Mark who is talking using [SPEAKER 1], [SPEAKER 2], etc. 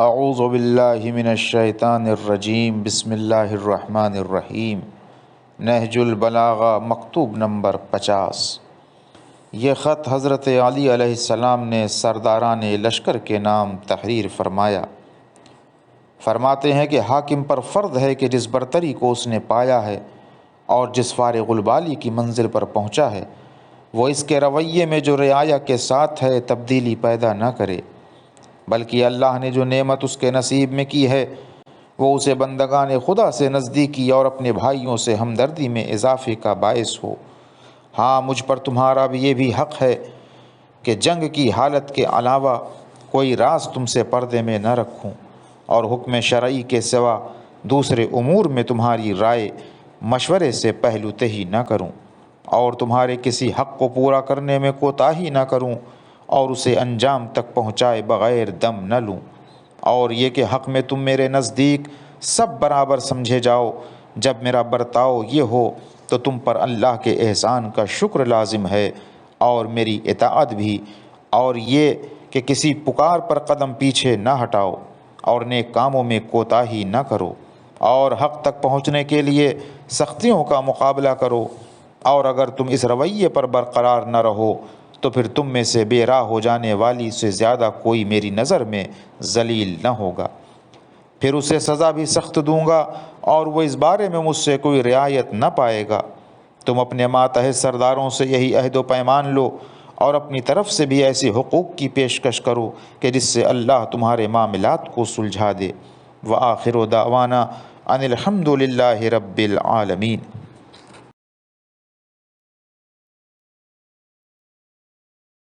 [SPEAKER 1] اعوذ باللہ من الشیطان الرجیم بسم اللہ الرحمن الرحیم۔ نہج البلاغہ مکتوب نمبر 50۔ یہ خط حضرت علی علیہ السلام نے سرداران لشکر کے نام تحریر فرمایا۔ فرماتے ہیں کہ حاکم پر فرض ہے کہ جس برتری کو اس نے پایا ہے اور جس فارغ البالی کی منزل پر پہنچا ہے وہ اس کے رویے میں جو رعایا کے ساتھ ہے تبدیلی پیدا نہ کرے، بلکہ اللہ نے جو نعمت اس کے نصیب میں کی ہے وہ اسے بندگان خدا سے نزدیکی اور اپنے بھائیوں سے ہمدردی میں اضافے کا باعث ہو۔ ہاں، مجھ پر تمہارا بھی یہ بھی حق ہے کہ جنگ کی حالت کے علاوہ کوئی راز تم سے پردے میں نہ رکھوں اور حکم شرعی کے سوا دوسرے امور میں تمہاری رائے مشورے سے پہلو تہی نہ کروں، اور تمہارے کسی حق کو پورا کرنے میں کوتاہی نہ کروں اور اسے انجام تک پہنچائے بغیر دم نہ لوں، اور یہ کہ حق میں تم میرے نزدیک سب برابر سمجھے جاؤ۔ جب میرا برتاؤ یہ ہو تو تم پر اللہ کے احسان کا شکر لازم ہے اور میری اطاعت بھی، اور یہ کہ کسی پکار پر قدم پیچھے نہ ہٹاؤ اور نیک کاموں میں کوتاہی نہ کرو، اور حق تک پہنچنے کے لیے سختیوں کا مقابلہ کرو، اور اگر تم اس رویے پر برقرار نہ رہو تو پھر تم میں سے بے راہ ہو جانے والی سے زیادہ کوئی میری نظر میں ذلیل نہ ہوگا۔ پھر اسے سزا بھی سخت دوں گا اور وہ اس بارے میں مجھ سے کوئی رعایت نہ پائے گا۔ تم اپنے ماتحت سرداروں سے یہی عہد و پیمان لو اور اپنی طرف سے بھی ایسے حقوق کی پیشکش کرو کہ جس سے اللہ تمہارے معاملات کو سلجھا دے۔ وآخر دعوانا ان الحمد للہ رب العالمین۔